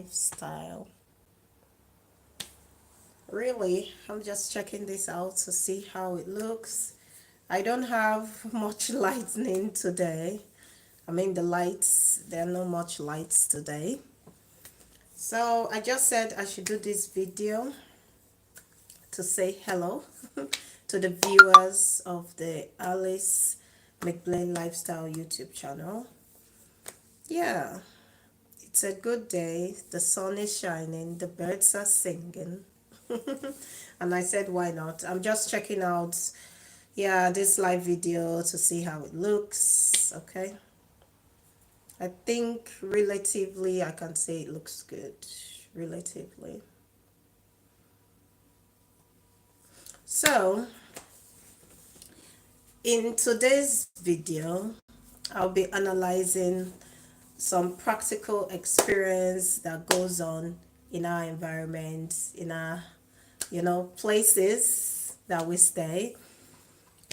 lifestyle. Really, I'm just checking this out to see how it looks. I don't have much lightning today. I mean the lights, there are not much lights today. So I just said I should do this video to say hello to the viewers of the Alice McBlain Lifestyle YouTube channel. Yeah, it's a good day. The sun is shining, the birds are singing. And I said, why not? I'm just checking out, yeah, this live video to see how it looks. Okay. I think relatively, I can say it looks good. Relatively. So, in today's video, I'll be analyzing some practical experience that goes on in our environment, in our, places that we stay.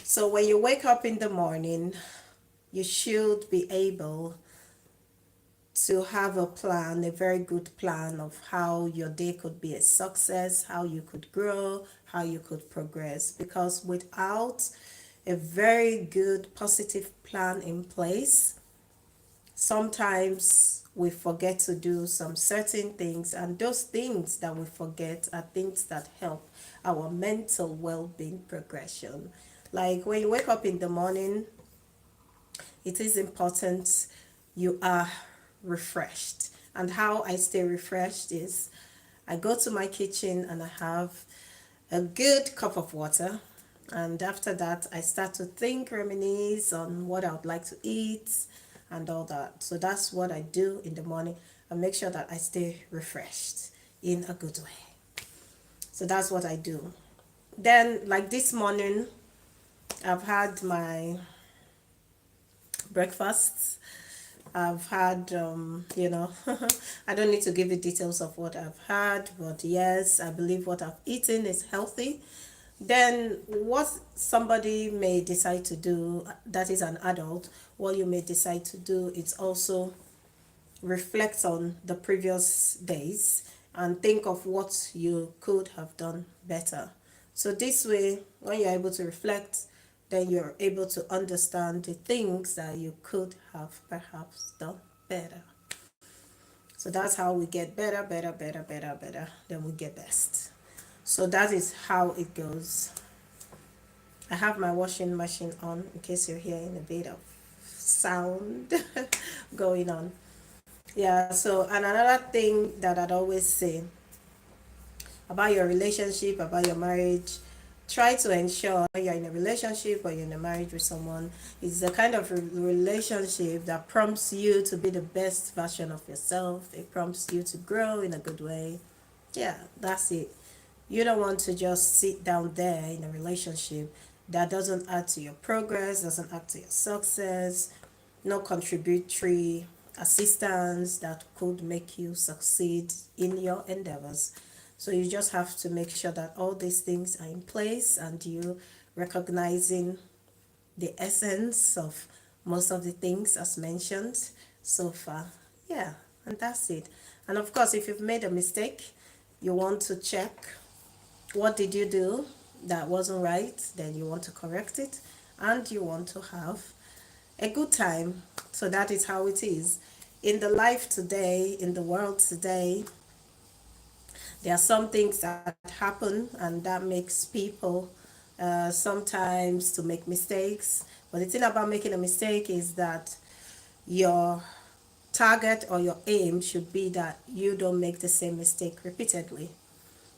So when you wake up in the morning, you should be able to have a plan, a very good plan of how your day could be a success, how you could grow, how you could progress. Because without a very good positive plan in place, sometimes we forget to do some certain things, and those things that we forget are things that help our mental well-being progression. Like when you wake up in the morning, it is important you are refreshed. And how I stay refreshed is I go to my kitchen and I have a good cup of water. And after that, I start to think, reminisce on what I would like to eat and all that. So that's what I do in the morning and make sure that I stay refreshed in a good way. So that's what I do. Then, like this morning, I've had my breakfast. I've had, I don't need to give you details of what I've had, but yes, I believe what I've eaten is healthy. Then, what somebody may decide to do, that is an adult, what you may decide to do is also reflect on the previous days and think of what you could have done better. So, this way, when you're able to reflect, then you're able to understand the things that you could have perhaps done better. So that's how we get better, better, better, better, better, then we get best. So that is how it goes. I have my washing machine on in case you're hearing a bit of sound going on. Yeah, so and another thing that I'd always say about your relationship, about your marriage, try to ensure you're in a relationship or you're in a marriage with someone, it's the kind of relationship that prompts you to be the best version of yourself. It prompts you to grow in a good way. Yeah, that's it. You don't want to just sit down there in a relationship that doesn't add to your progress, doesn't add to your success, no contributory assistance that could make you succeed in your endeavors. So you just have to make sure that all these things are in place and you recognizing the essence of most of the things as mentioned so far. Yeah, and that's it. And of course, if you've made a mistake, you want to check what did you do that wasn't right, then you want to correct it and you want to have a good time. So that is how it is. In the life today, in the world today, there are some things that happen and that makes people sometimes to make mistakes. But the thing about making a mistake is that your target or your aim should be that you don't make the same mistake repeatedly.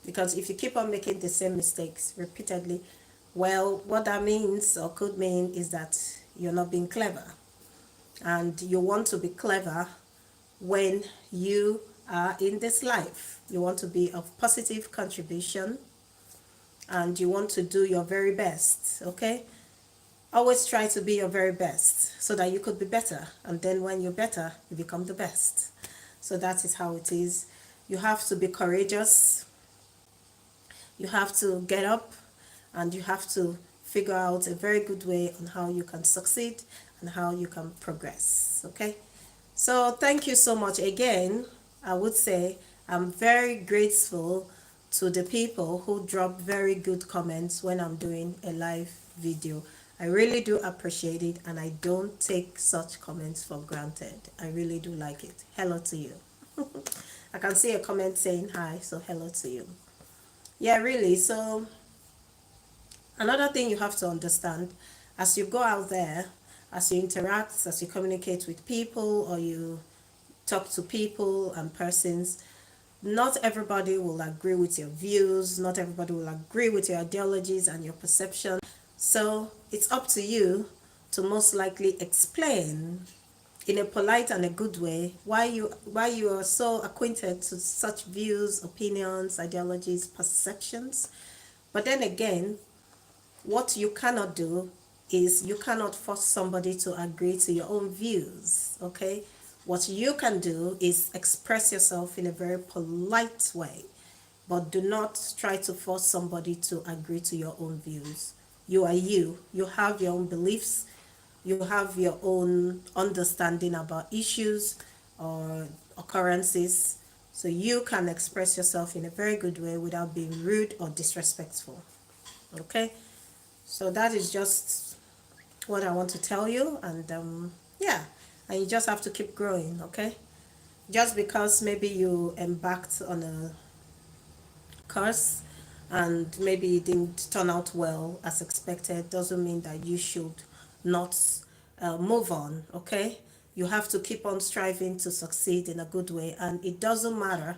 Because if you keep on making the same mistakes repeatedly, well, what that means or could mean is that you're not being clever. And you want to be clever when you are in this life. You want to be of positive contribution and you want to do your very best, okay? Always try to be your very best so that you could be better. And then when you're better, you become the best. So that is how it is. You have to be courageous. You have to get up and you have to figure out a very good way on how you can succeed and how you can progress, okay? So thank you so much again I would say I'm very grateful to the people who drop very good comments when I'm doing a live video. I really do appreciate it, and I don't take such comments for granted. I really do like it. Hello to you. I can see a comment saying hi, so hello to you. Yeah, really. So another thing you have to understand, as you go out there, as you interact, as you communicate with people, or you talk to people and persons, not everybody will agree with your views, not everybody will agree with your ideologies and your perception. So it's up to you to most likely explain in a polite and a good way why you are so acquainted to such views, opinions, ideologies, perceptions. But then again, what you cannot do is you cannot force somebody to agree to your own views, okay? What you can do is express yourself in a very polite way, but do not try to force somebody to agree to your own views. You are you. You have your own beliefs. You have your own understanding about issues or occurrences. So you can express yourself in a very good way without being rude or disrespectful. Okay? So that is just what I want to tell you. And yeah, and you just have to keep growing, okay? Just because maybe you embarked on a course and maybe it didn't turn out well as expected doesn't mean that you should not move on, okay? You have to keep on striving to succeed in a good way, and it doesn't matter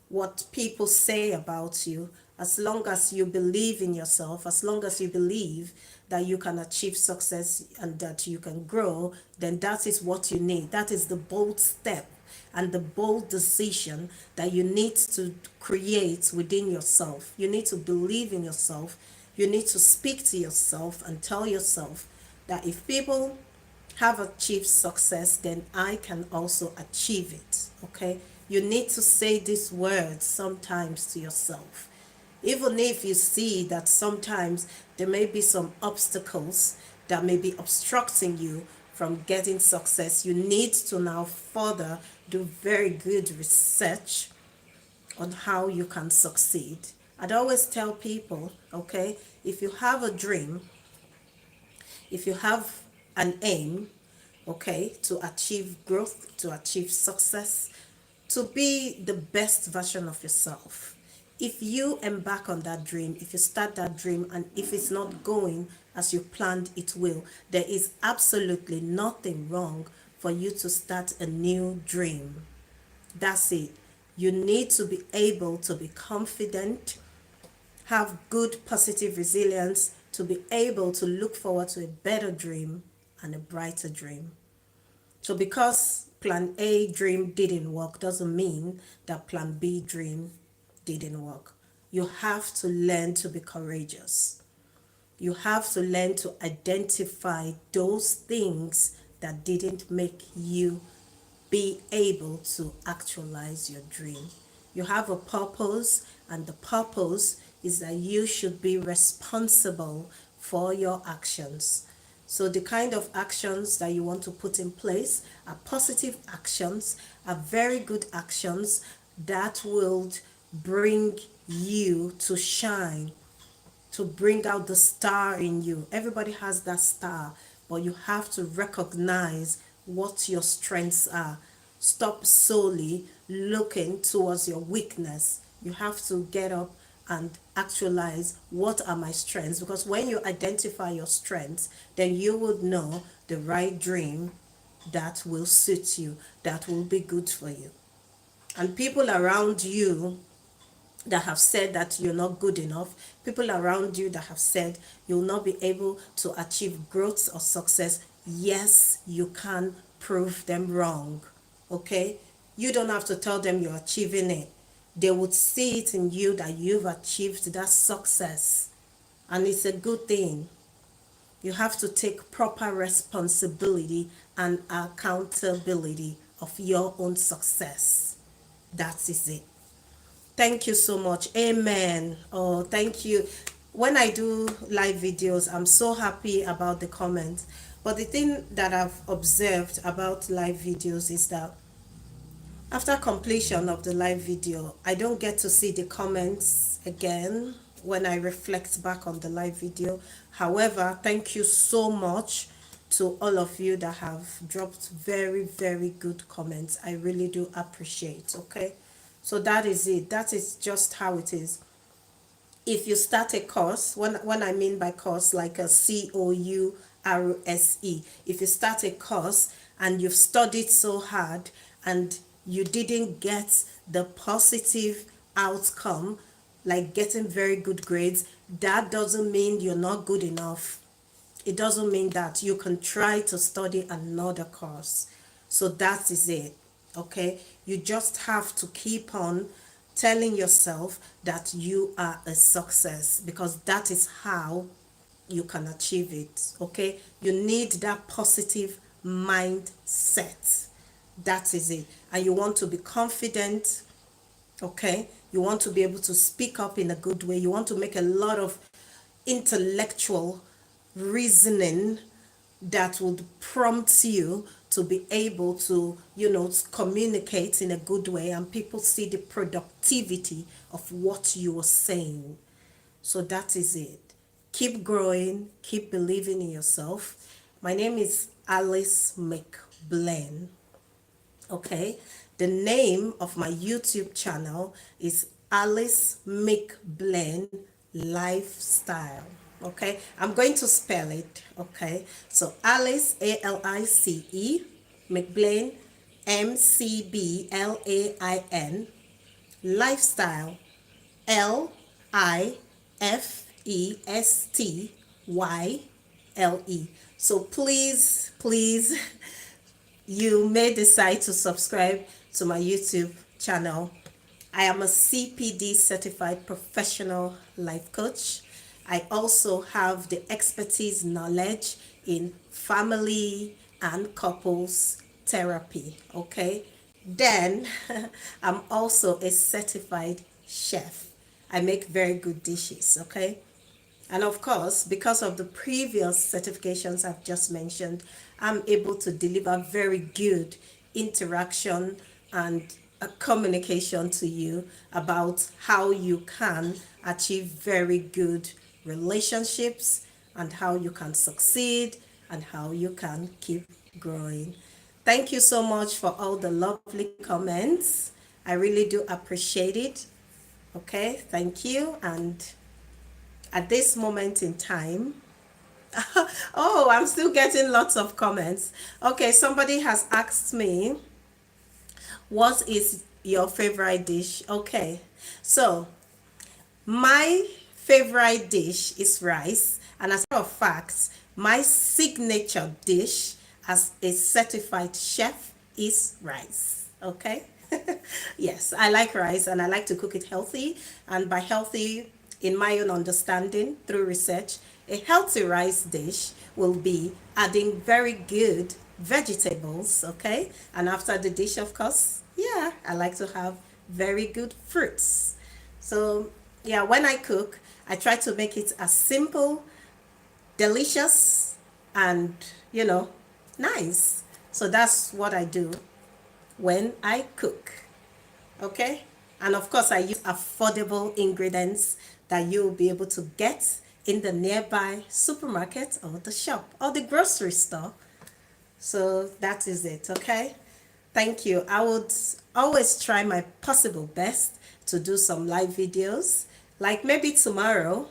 what people say about you, as long as you believe in yourself, as long as you believe that you can achieve success and that you can grow, then that is what you need. That is the bold step and the bold decision that you need to create within yourself. You need to believe in yourself. You need to speak to yourself and tell yourself that if people have achieved success, then I can also achieve it. Okay? You need to say these words sometimes to yourself. Even if you see that sometimes there may be some obstacles that may be obstructing you from getting success, you need to now further do very good research on how you can succeed. I'd always tell people, okay, if you have a dream, if you have an aim, okay, to achieve growth, to achieve success, to be the best version of yourself. If you embark on that dream, if you start that dream, and if it's not going as you planned it will, there is absolutely nothing wrong for you to start a new dream. That's it. You need to be able to be confident, have good positive resilience, to be able to look forward to a better dream and a brighter dream. So because plan A dream didn't work doesn't mean that plan B dream didn't work. You have to learn to be courageous. You have to learn to identify those things that didn't make you be able to actualize your dream. You have a purpose, and the purpose is that you should be responsible for your actions. So the kind of actions that you want to put in place are positive actions, are very good actions that will bring you to shine, to bring out the star in you. Everybody has that star, but you have to recognize what your strengths are. Stop solely looking towards your weakness. You have to get up and actualize what are my strengths, because when you identify your strengths, then you would know the right dream that will suit you, that will be good for you. And people around you that have said that you're not good enough, people around you that have said you'll not be able to achieve growth or success, yes, you can prove them wrong. Okay? You don't have to tell them you're achieving it. They would see it in you that you've achieved that success. And it's a good thing. You have to take proper responsibility and accountability of your own success. That is it. Thank you so much. Amen. Oh, thank you. When I do live videos, I'm so happy about the comments. But the thing that I've observed about live videos is that After completion of the live video, I don't get to see the comments again when I reflect back on the live video. However, thank you so much to all of you that have dropped very, very good comments. I really do appreciate, okay? So that is it. That is just how it is. If you start a course, when I mean by course, like a COURSE, if you start a course and you've studied so hard and you didn't get the positive outcome, like getting very good grades, that doesn't mean you're not good enough. It doesn't mean that. You can try to study another course. So that is it. Okay, you just have to keep on telling yourself that you are a success, because that is how you can achieve it. Okay, you need that positive mindset. That is it. And you want to be confident. Okay, you want to be able to speak up in a good way. You want to make a lot of intellectual reasoning that would prompt you to be able to, communicate in a good way, and people see the productivity of what you are saying. So that is it. Keep growing, keep believing in yourself. My name is Alice McBlain. Okay, the name of my YouTube channel is Alice McBlain Lifestyle. Okay, I'm going to spell it. Okay, so Alice, ALICE, McBlain, MCBLAIN, Lifestyle, LIFESTYLE. So please, please, you may decide to subscribe to my YouTube channel. I am a CPD certified professional life coach. I also have the expertise knowledge in family and couples therapy. Okay. Then I'm also a certified chef. I make very good dishes. Okay. And of course, because of the previous certifications I've just mentioned, I'm able to deliver very good interaction and a communication to you about how you can achieve very good relationships, and how you can succeed, and how you can keep growing. Thank you so much for all the lovely comments. I really do appreciate it. Okay, thank you. And at this moment in time, oh, I'm still getting lots of comments. Okay, somebody has asked me, what is your favorite dish? Okay, so my favorite dish is rice, and as a matter of fact, my signature dish as a certified chef is rice. Okay, yes, I like rice and I like to cook it healthy. And by healthy, in my own understanding through research, a healthy rice dish will be adding very good vegetables. Okay, and after the dish, of course, yeah, I like to have very good fruits. So yeah, when I cook, I try to make it as simple, delicious, and nice. So that's what I do when I cook. Okay? And of course, I use affordable ingredients that you'll be able to get in the nearby supermarket or the shop or the grocery store. So that is it. Okay? Thank you. I would always try my possible best to do some live videos. Like maybe tomorrow,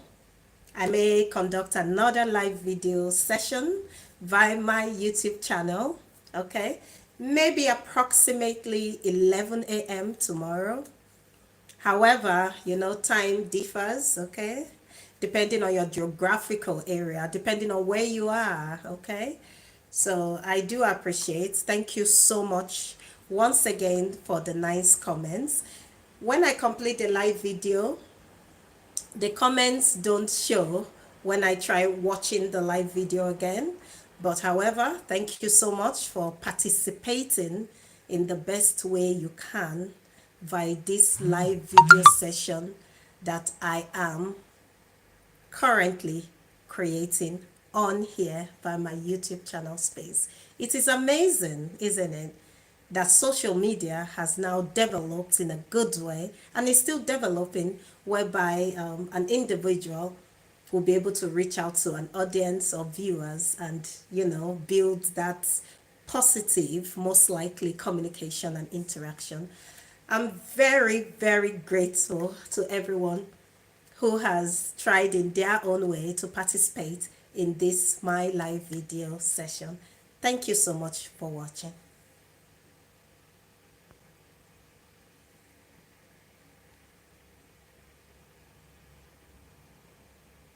I may conduct another live video session via my YouTube channel. Okay, maybe approximately 11 a.m. tomorrow. However, time differs. Okay, depending on your geographical area, depending on where you are. Okay, so I do appreciate. Thank you so much once again for the nice comments. When I complete the live video, the comments don't show when I try watching the live video again. But however, thank you so much for participating in the best way you can via this live video session that I am currently creating on here by my YouTube channel space. It is amazing, isn't it? that social media has now developed in a good way and is still developing, whereby an individual will be able to reach out to an audience of viewers and, build that positive, most likely, communication and interaction. I'm very, very grateful to everyone who has tried in their own way to participate in this my live video session. Thank you so much for watching.